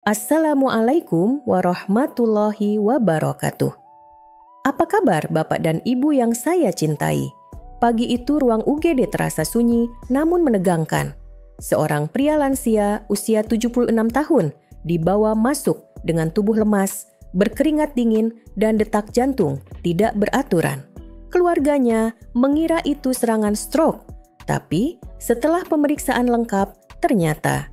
Assalamualaikum warahmatullahi wabarakatuh. Apa kabar Bapak dan Ibu yang saya cintai? Pagi itu ruang UGD terasa sunyi namun menegangkan. Seorang pria lansia usia 76 tahun dibawa masuk dengan tubuh lemas, berkeringat dingin dan detak jantung tidak beraturan. Keluarganya mengira itu serangan stroke, tapi setelah pemeriksaan lengkap ternyata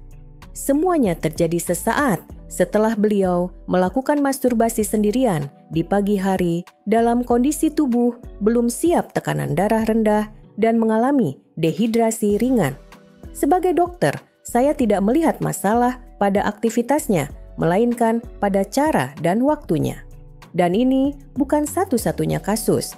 semuanya terjadi sesaat setelah beliau melakukan masturbasi sendirian di pagi hari dalam kondisi tubuh belum siap tekanan darah rendah dan mengalami dehidrasi ringan. Sebagai dokter, saya tidak melihat masalah pada aktivitasnya, melainkan pada cara dan waktunya. Dan ini bukan satu-satunya kasus.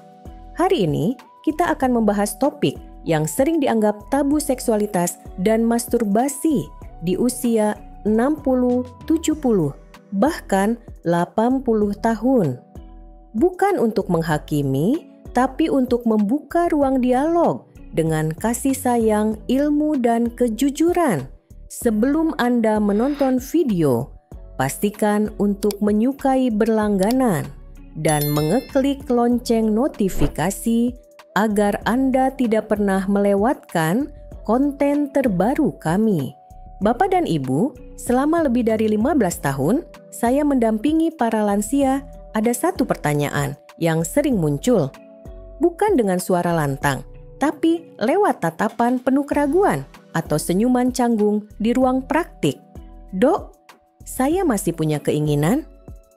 Hari ini kita akan membahas topik yang sering dianggap tabu seksualitas dan masturbasi di usia 60, 70, bahkan 80 tahun. Bukan untuk menghakimi, tapi untuk membuka ruang dialog dengan kasih sayang, ilmu, dan kejujuran. Sebelum Anda menonton video, pastikan untuk menyukai berlangganan dan mengeklik lonceng notifikasi agar Anda tidak pernah melewatkan konten terbaru kami. Bapak dan Ibu, selama lebih dari 15 tahun, saya mendampingi para lansia. Ada satu pertanyaan yang sering muncul. Bukan dengan suara lantang, tapi lewat tatapan penuh keraguan atau senyuman canggung di ruang praktik. Dok, saya masih punya keinginan.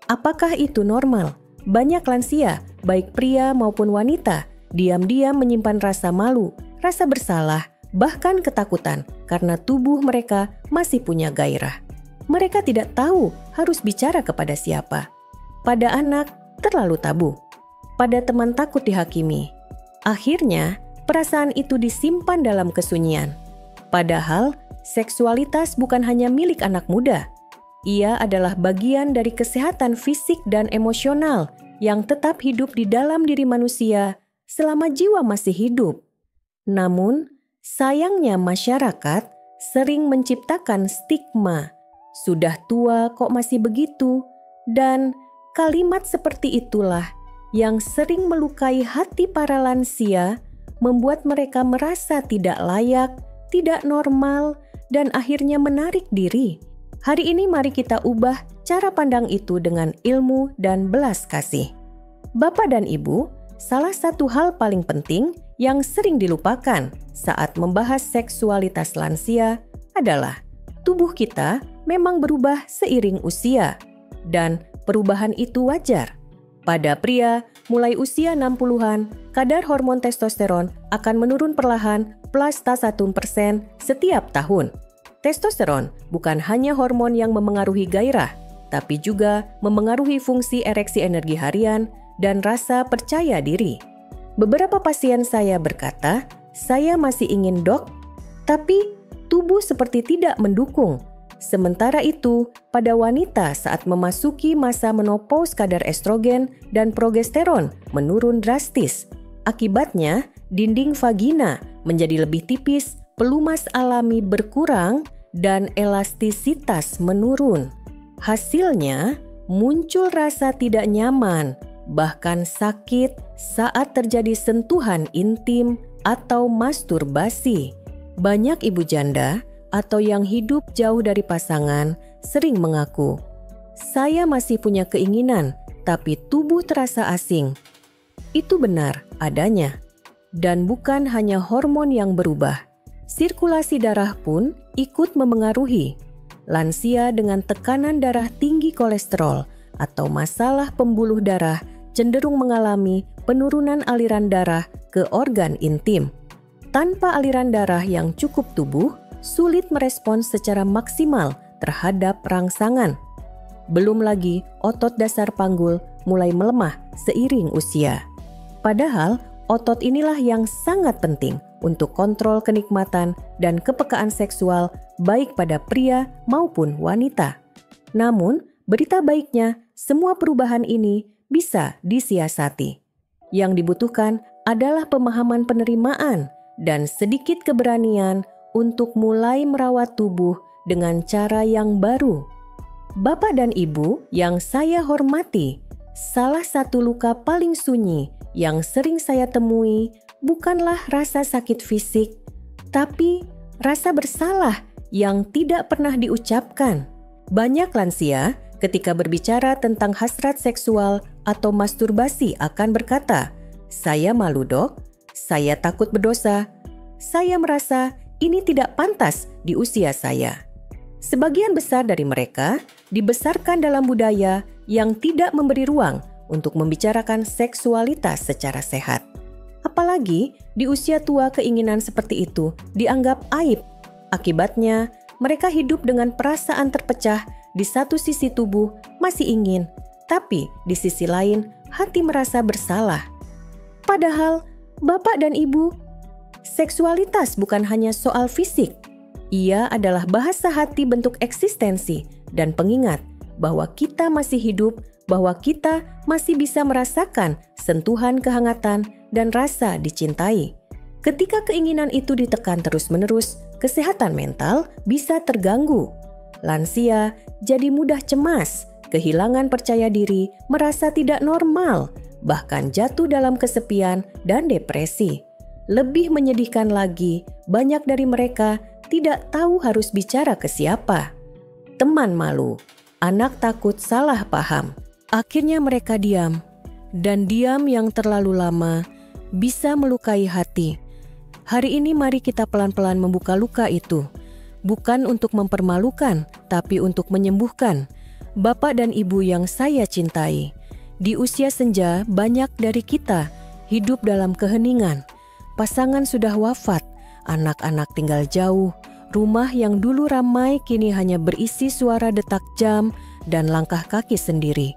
Apakah itu normal? Banyak lansia, baik pria maupun wanita, diam-diam menyimpan rasa malu, rasa bersalah, bahkan ketakutan karena tubuh mereka masih punya gairah. Mereka tidak tahu harus bicara kepada siapa. Pada anak, terlalu tabu. Pada teman, takut dihakimi. Akhirnya, perasaan itu disimpan dalam kesunyian. Padahal, seksualitas bukan hanya milik anak muda. Ia adalah bagian dari kesehatan fisik dan emosional yang tetap hidup di dalam diri manusia selama jiwa masih hidup. Namun, sayangnya masyarakat sering menciptakan stigma, sudah tua kok masih begitu, dan kalimat seperti itulah yang sering melukai hati para lansia, membuat mereka merasa tidak layak, tidak normal, dan akhirnya menarik diri. Hari ini mari kita ubah cara pandang itu dengan ilmu dan belas kasih. Bapak dan Ibu, salah satu hal paling penting yang sering dilupakan saat membahas seksualitas lansia adalah tubuh kita memang berubah seiring usia, dan perubahan itu wajar. Pada pria, mulai usia 60-an, kadar hormon testosteron akan menurun perlahan plus 1% setiap tahun. Testosteron bukan hanya hormon yang memengaruhi gairah, tapi juga memengaruhi fungsi ereksi energi harian dan rasa percaya diri. Beberapa pasien saya berkata, "Saya masih ingin dok, tapi tubuh seperti tidak mendukung." Sementara itu, pada wanita saat memasuki masa menopause kadar estrogen dan progesteron menurun drastis. Akibatnya, dinding vagina menjadi lebih tipis, pelumas alami berkurang, dan elastisitas menurun. Hasilnya, muncul rasa tidak nyaman, bahkan sakit saat terjadi sentuhan intim atau masturbasi. Banyak ibu janda atau yang hidup jauh dari pasangan sering mengaku, "Saya masih punya keinginan, tapi tubuh terasa asing." Itu benar adanya. Dan bukan hanya hormon yang berubah. Sirkulasi darah pun ikut memengaruhi. Lansia dengan tekanan darah tinggi kolesterol atau masalah pembuluh darah cenderung mengalami penurunan aliran darah ke organ intim. Tanpa aliran darah yang cukup, tubuh sulit merespons secara maksimal terhadap rangsangan. Belum lagi otot dasar panggul mulai melemah seiring usia. Padahal otot inilah yang sangat penting untuk kontrol kenikmatan dan kepekaan seksual baik pada pria maupun wanita. Namun, berita baiknya, semua perubahan ini bisa disiasati. Yang dibutuhkan adalah pemahaman penerimaan dan sedikit keberanian untuk mulai merawat tubuh dengan cara yang baru. Bapak dan Ibu yang saya hormati, salah satu luka paling sunyi yang sering saya temui bukanlah rasa sakit fisik, tapi rasa bersalah yang tidak pernah diucapkan. Banyak lansia ketika berbicara tentang hasrat seksual atau masturbasi akan berkata, "Saya malu, Dok. Saya takut berdosa. Saya merasa ini tidak pantas di usia saya." Sebagian besar dari mereka dibesarkan dalam budaya yang tidak memberi ruang untuk membicarakan seksualitas secara sehat. Apalagi di usia tua keinginan seperti itu dianggap aib. Akibatnya, mereka hidup dengan perasaan terpecah. Di satu sisi tubuh masih ingin, tapi di sisi lain hati merasa bersalah. Padahal, Bapak dan Ibu, seksualitas bukan hanya soal fisik. Ia adalah bahasa hati bentuk eksistensi dan pengingat bahwa kita masih hidup, bahwa kita masih bisa merasakan sentuhan kehangatan dan rasa dicintai. Ketika keinginan itu ditekan terus-menerus, kesehatan mental bisa terganggu. Lansia jadi mudah cemas, kehilangan percaya diri, merasa tidak normal, bahkan jatuh dalam kesepian dan depresi. Lebih menyedihkan lagi, banyak dari mereka tidak tahu harus bicara ke siapa. Teman malu, anak takut salah paham. Akhirnya mereka diam, dan diam yang terlalu lama bisa melukai hati. Hari ini mari kita pelan-pelan membuka luka itu. Bukan untuk mempermalukan, tapi untuk menyembuhkan. Bapak dan Ibu yang saya cintai, di usia senja banyak dari kita hidup dalam keheningan. Pasangan sudah wafat, anak-anak tinggal jauh, rumah yang dulu ramai kini hanya berisi suara detak jam dan langkah kaki sendiri.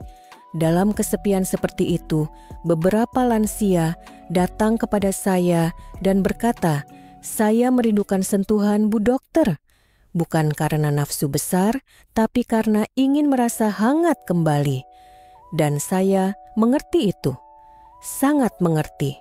Dalam kesepian seperti itu, beberapa lansia datang kepada saya dan berkata, "Saya merindukan sentuhan Bu Dokter." Bukan karena nafsu besar, tapi karena ingin merasa hangat kembali. Dan saya mengerti itu, sangat mengerti.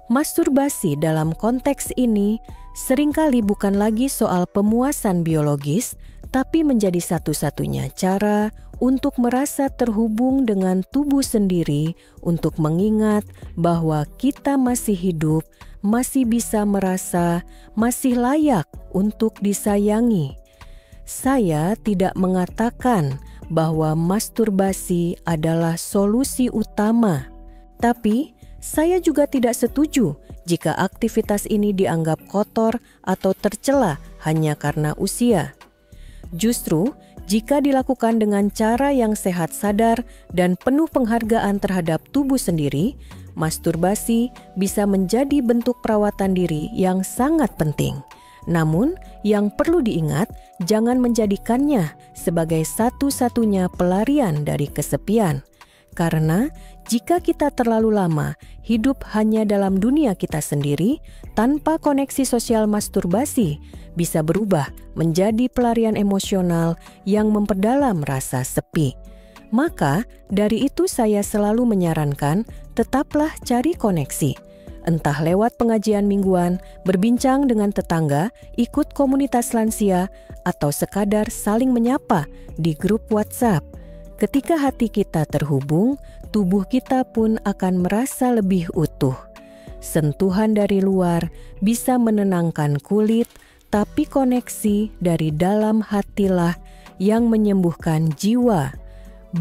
Masturbasi dalam konteks ini seringkali bukan lagi soal pemuasan biologis, tapi menjadi satu-satunya cara untuk merasa terhubung dengan tubuh sendiri, untuk mengingat bahwa kita masih hidup, masih bisa merasa, masih layak untuk disayangi. Saya tidak mengatakan bahwa masturbasi adalah solusi utama, tapi saya juga tidak setuju jika aktivitas ini dianggap kotor atau tercela hanya karena usia. Justru, jika dilakukan dengan cara yang sehat sadar dan penuh penghargaan terhadap tubuh sendiri, masturbasi bisa menjadi bentuk perawatan diri yang sangat penting. Namun, yang perlu diingat, jangan menjadikannya sebagai satu-satunya pelarian dari kesepian. Karena jika kita terlalu lama hidup hanya dalam dunia kita sendiri, tanpa koneksi sosial, masturbasi bisa berubah menjadi pelarian emosional yang memperdalam rasa sepi. Maka dari itu saya selalu menyarankan tetaplah cari koneksi. Entah lewat pengajian mingguan, berbincang dengan tetangga, ikut komunitas lansia, atau sekadar saling menyapa di grup WhatsApp. Ketika hati kita terhubung, tubuh kita pun akan merasa lebih utuh. Sentuhan dari luar bisa menenangkan kulit, tapi koneksi dari dalam hatilah yang menyembuhkan jiwa.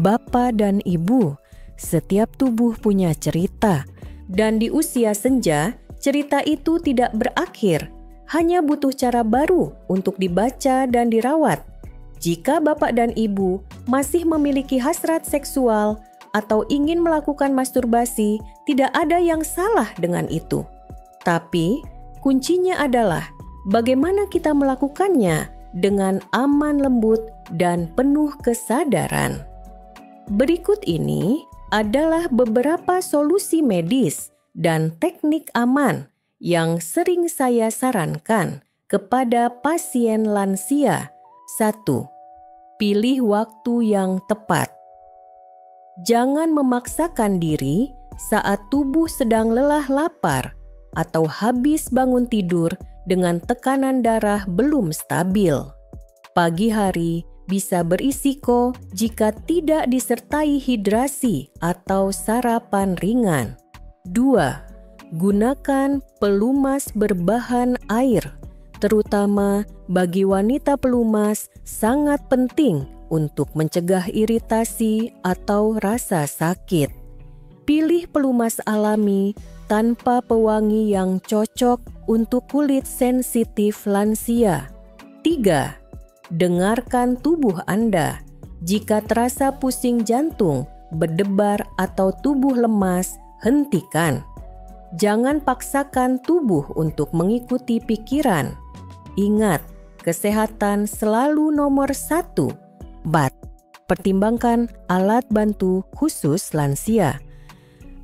Bapak dan Ibu, setiap tubuh punya cerita. Dan di usia senja, cerita itu tidak berakhir, hanya butuh cara baru untuk dibaca dan dirawat. Jika Bapak dan Ibu masih memiliki hasrat seksual atau ingin melakukan masturbasi, tidak ada yang salah dengan itu. Tapi, kuncinya adalah bagaimana kita melakukannya dengan aman, lembut, dan penuh kesadaran. Berikut ini adalah beberapa solusi medis dan teknik aman yang sering saya sarankan kepada pasien lansia. 1. Pilih waktu yang tepat. Jangan memaksakan diri saat tubuh sedang lelah lapar atau habis bangun tidur dengan tekanan darah belum stabil. Pagi hari bisa berisiko jika tidak disertai hidrasi atau sarapan ringan. 2. Gunakan pelumas berbahan air. Terutama bagi wanita pelumas sangat penting untuk mencegah iritasi atau rasa sakit. Pilih pelumas alami tanpa pewangi yang cocok untuk kulit sensitif lansia. 3. Dengarkan tubuh Anda. Jika terasa pusing jantung, berdebar atau tubuh lemas, hentikan. Jangan paksakan tubuh untuk mengikuti pikiran. Ingat, kesehatan selalu nomor 1. 4. Pertimbangkan alat bantu khusus lansia.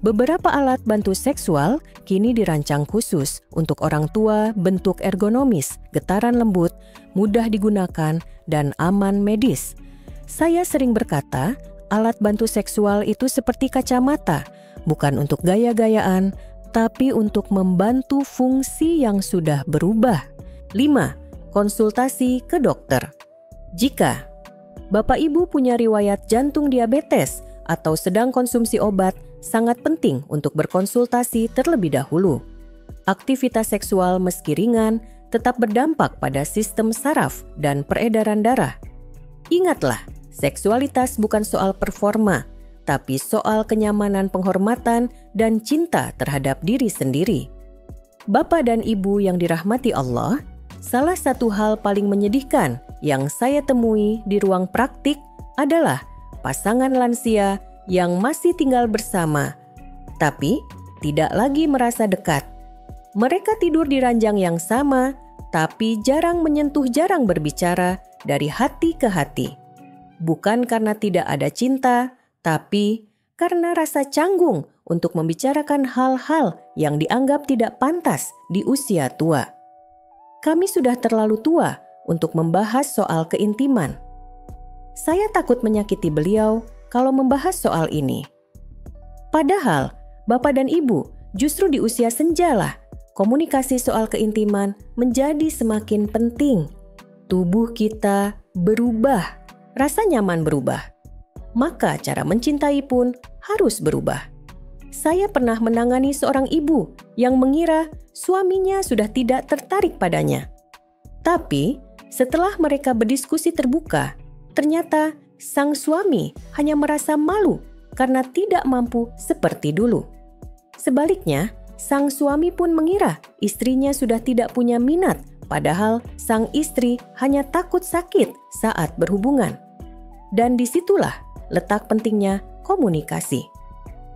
Beberapa alat bantu seksual kini dirancang khusus untuk orang tua, bentuk ergonomis, getaran lembut, mudah digunakan, dan aman medis. Saya sering berkata, alat bantu seksual itu seperti kacamata, bukan untuk gaya-gayaan, tapi untuk membantu fungsi yang sudah berubah. 5. Konsultasi ke dokter. Jika Bapak Ibu punya riwayat jantung diabetes atau sedang konsumsi obat, sangat penting untuk berkonsultasi terlebih dahulu. Aktivitas seksual meski ringan tetap berdampak pada sistem saraf dan peredaran darah. Ingatlah, seksualitas bukan soal performa, tapi soal kenyamanan, penghormatan, dan cinta terhadap diri sendiri. Bapak dan Ibu yang dirahmati Allah, salah satu hal paling menyedihkan yang saya temui di ruang praktik adalah pasangan lansia yang masih tinggal bersama, tapi tidak lagi merasa dekat. Mereka tidur di ranjang yang sama, tapi jarang menyentuh, jarang berbicara dari hati ke hati. Bukan karena tidak ada cinta, tapi karena rasa canggung untuk membicarakan hal-hal yang dianggap tidak pantas di usia tua. Kami sudah terlalu tua untuk membahas soal keintiman. Saya takut menyakiti beliau kalau membahas soal ini. Padahal, Bapak dan Ibu, justru di usia senjalah, komunikasi soal keintiman menjadi semakin penting. Tubuh kita berubah, rasa nyaman berubah. Maka cara mencintai pun harus berubah. Saya pernah menangani seorang ibu yang mengira suaminya sudah tidak tertarik padanya. Tapi, setelah mereka berdiskusi terbuka, ternyata sang suami hanya merasa malu karena tidak mampu seperti dulu. Sebaliknya, sang suami pun mengira istrinya sudah tidak punya minat, padahal sang istri hanya takut sakit saat berhubungan. Dan disitulah letak pentingnya komunikasi.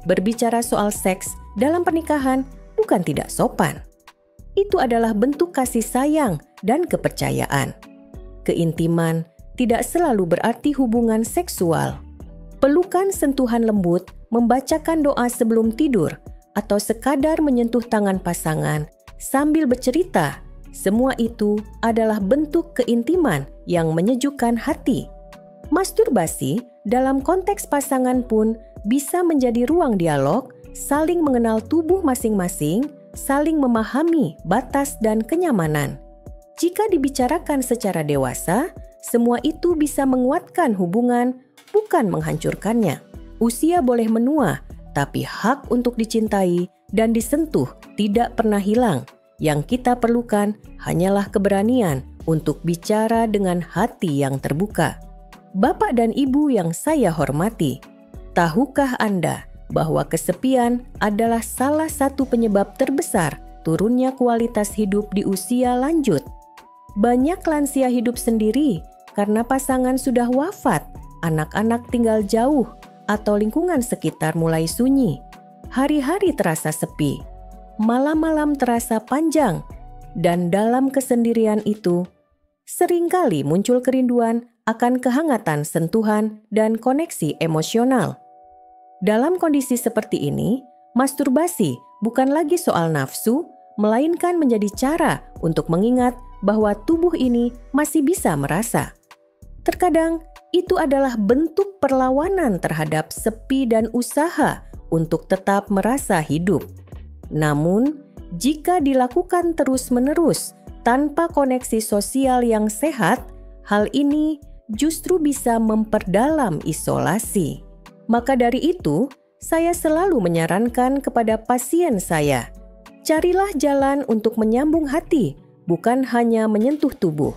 Berbicara soal seks dalam pernikahan bukan tidak sopan. Itu adalah bentuk kasih sayang dan kepercayaan. Keintiman tidak selalu berarti hubungan seksual. Pelukan, sentuhan lembut, membacakan doa sebelum tidur, atau sekadar menyentuh tangan pasangan sambil bercerita, semua itu adalah bentuk keintiman yang menyejukkan hati. Masturbasi dalam konteks pasangan pun bisa menjadi ruang dialog, saling mengenal tubuh masing-masing, saling memahami batas dan kenyamanan. Jika dibicarakan secara dewasa, semua itu bisa menguatkan hubungan, bukan menghancurkannya. Usia boleh menua, tapi hak untuk dicintai dan disentuh tidak pernah hilang. Yang kita perlukan hanyalah keberanian untuk bicara dengan hati yang terbuka. Bapak dan Ibu yang saya hormati, tahukah Anda bahwa kesepian adalah salah satu penyebab terbesar turunnya kualitas hidup di usia lanjut? Banyak lansia hidup sendiri karena pasangan sudah wafat, anak-anak tinggal jauh, atau lingkungan sekitar mulai sunyi. Hari-hari terasa sepi, malam-malam terasa panjang, dan dalam kesendirian itu, seringkali muncul kerinduan akan kehangatan sentuhan dan koneksi emosional. Dalam kondisi seperti ini, masturbasi bukan lagi soal nafsu, melainkan menjadi cara untuk mengingat bahwa tubuh ini masih bisa merasa. Terkadang, itu adalah bentuk perlawanan terhadap sepi dan usaha untuk tetap merasa hidup. Namun, jika dilakukan terus-menerus tanpa koneksi sosial yang sehat, hal ini justru bisa memperdalam isolasi. Maka dari itu, saya selalu menyarankan kepada pasien saya, carilah jalan untuk menyambung hati, bukan hanya menyentuh tubuh.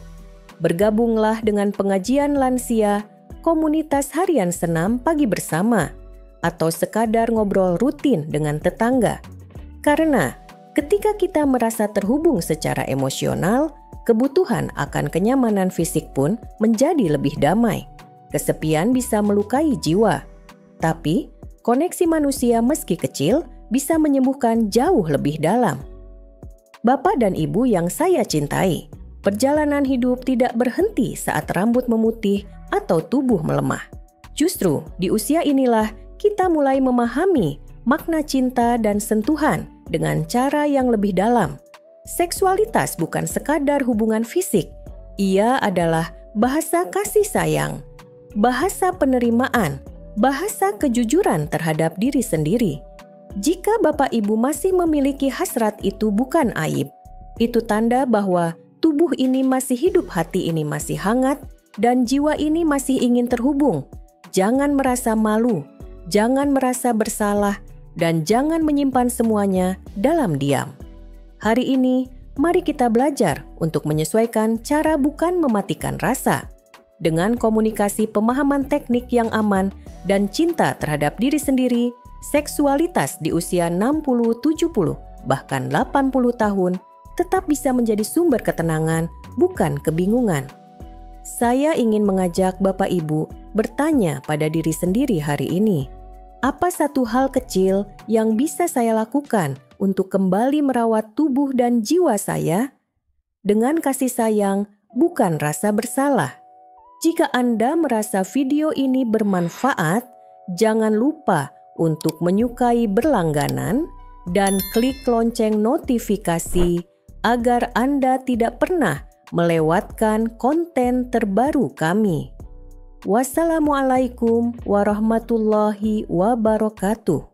Bergabunglah dengan pengajian lansia, komunitas harian senam pagi bersama, atau sekadar ngobrol rutin dengan tetangga. Karena ketika kita merasa terhubung secara emosional, kebutuhan akan kenyamanan fisik pun menjadi lebih damai. Kesepian bisa melukai jiwa, tapi koneksi manusia meski kecil bisa menyembuhkan jauh lebih dalam. Bapak dan Ibu yang saya cintai, perjalanan hidup tidak berhenti saat rambut memutih atau tubuh melemah. Justru di usia inilah kita mulai memahami makna cinta dan sentuhan dengan cara yang lebih dalam. Seksualitas bukan sekadar hubungan fisik, ia adalah bahasa kasih sayang, bahasa penerimaan, bahasa kejujuran terhadap diri sendiri. Jika Bapak Ibu masih memiliki hasrat itu bukan aib, itu tanda bahwa tubuh ini masih hidup, hati ini masih hangat, dan jiwa ini masih ingin terhubung. Jangan merasa malu, jangan merasa bersalah, dan jangan menyimpan semuanya dalam diam. Hari ini, mari kita belajar untuk menyesuaikan cara bukan mematikan rasa. Dengan komunikasi pemahaman teknik yang aman dan cinta terhadap diri sendiri, seksualitas di usia 60, 70, bahkan 80 tahun tetap bisa menjadi sumber ketenangan, bukan kebingungan. Saya ingin mengajak Bapak Ibu bertanya pada diri sendiri hari ini, apa satu hal kecil yang bisa saya lakukan untuk kembali merawat tubuh dan jiwa saya? Dengan kasih sayang, bukan rasa bersalah. Jika Anda merasa video ini bermanfaat, jangan lupa untuk menyukai berlangganan dan klik lonceng notifikasi agar Anda tidak pernah melewatkan konten terbaru kami. Wassalamualaikum warahmatullahi wabarakatuh.